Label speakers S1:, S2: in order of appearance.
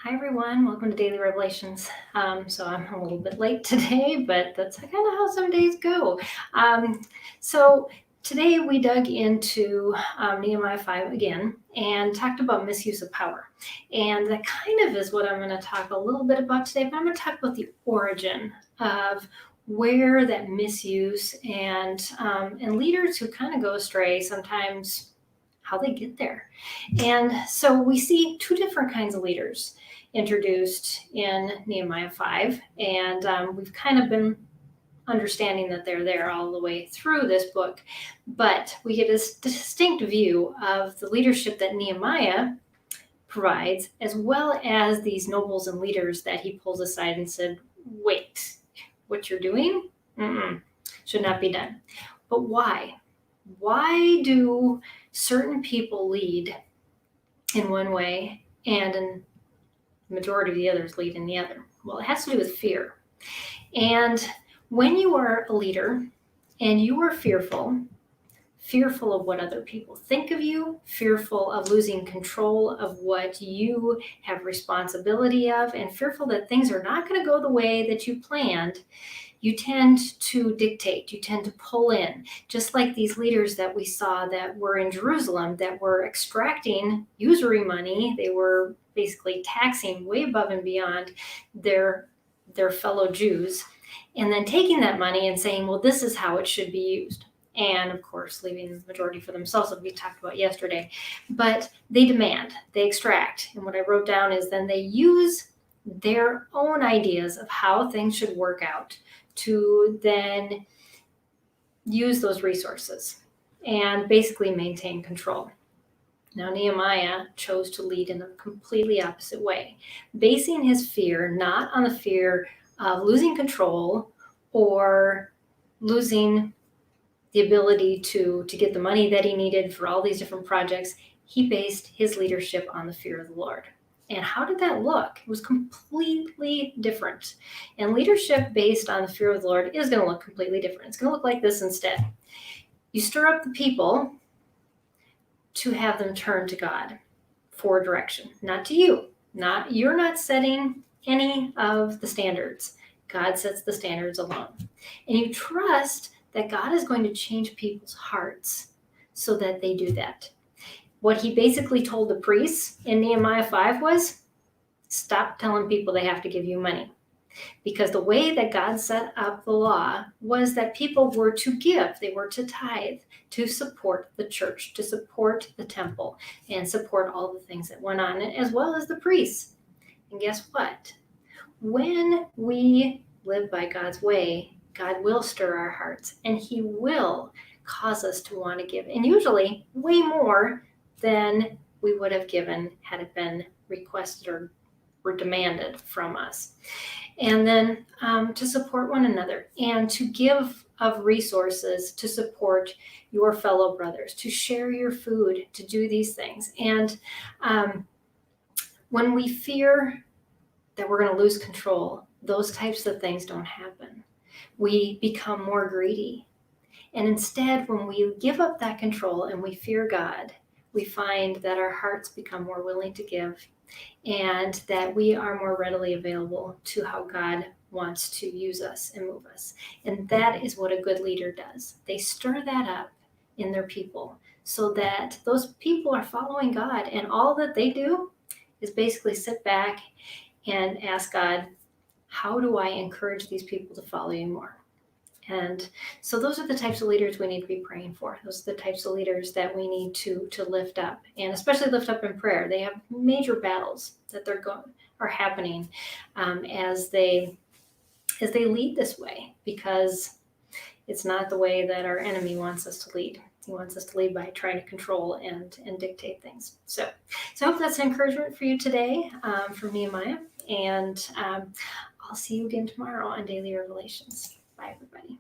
S1: Hi everyone, welcome to Daily Revelations. So I'm a little bit late today, but that's kind of how some days go. So today we dug into Nehemiah 5 again and talked about misuse of power. And that kind of is what I'm going to talk a little bit about today, but I'm going to talk about the origin of where that misuse and leaders who kind of go astray sometimes how they get there. And so we see two different kinds of leaders introduced in Nehemiah 5, and we've kind of been understanding that they're there all the way through this book, but we get a distinct view of the leadership that Nehemiah provides, as well as these nobles and leaders that he pulls aside and said, wait, what you're doing should not be done. But why? Why do certain people lead in one way and in the majority of the others lead in the other? Well, it has to do with fear. And when you are a leader and you are fearful of what other people think of you, fearful of losing control of what you have responsibility of, and fearful that things are not going to go the way that you planned, you tend to dictate, you tend to pull in, just like these leaders that we saw that were in Jerusalem that were extracting usury money. They were basically taxing way above and beyond their fellow Jews, and then taking that money and saying, well, this is how it should be used. And of course, leaving the majority for themselves, as we talked about yesterday. But they demand, they extract. And what I wrote down is then they use their own ideas of how things should work out to then use those resources and basically maintain control. Now, Nehemiah chose to lead in a completely opposite way, basing his fear not on the fear of losing control or losing the ability to get the money that he needed for all these different projects. He based his leadership on the fear of the Lord. And how did that look? It was completely different. And leadership based on the fear of the Lord is going to look completely different. It's going to look like this instead. You stir up the people to have them turn to God for direction, not to you. You're not setting any of the standards. God sets the standards alone. And you trust that God is going to change people's hearts so that they do that. What he basically told the priests in Nehemiah 5 was, stop telling people they have to give you money. Because the way that God set up the law was that people were to give, they were to tithe, to support the church, to support the temple, and support all the things that went on, as well as the priests. And guess what? When we live by God's way, God will stir our hearts, and he will cause us to want to give, and usually way more than we would have given had it been requested or demanded from us. And then to support one another and to give of resources to support your fellow brothers, to share your food, to do these things. And when we fear that we're going to lose control, those types of things don't happen. We become more greedy. And instead, when we give up that control and we fear God, we find that our hearts become more willing to give and that we are more readily available to how God wants to use us and move us. And that is what a good leader does. They stir that up in their people so that those people are following God, and all that they do is basically sit back and ask God, how do I encourage these people to follow you more? And so those are the types of leaders we need to be praying for. Those are the types of leaders that we need to lift up, and especially lift up in prayer. They have major battles that are happening as they lead this way, because it's not the way that our enemy wants us to lead. He wants us to lead by trying to control and dictate things. So I hope that's an encouragement for you today from Nehemiah, and I'll see you again tomorrow on Daily Revelations. Bye, everybody.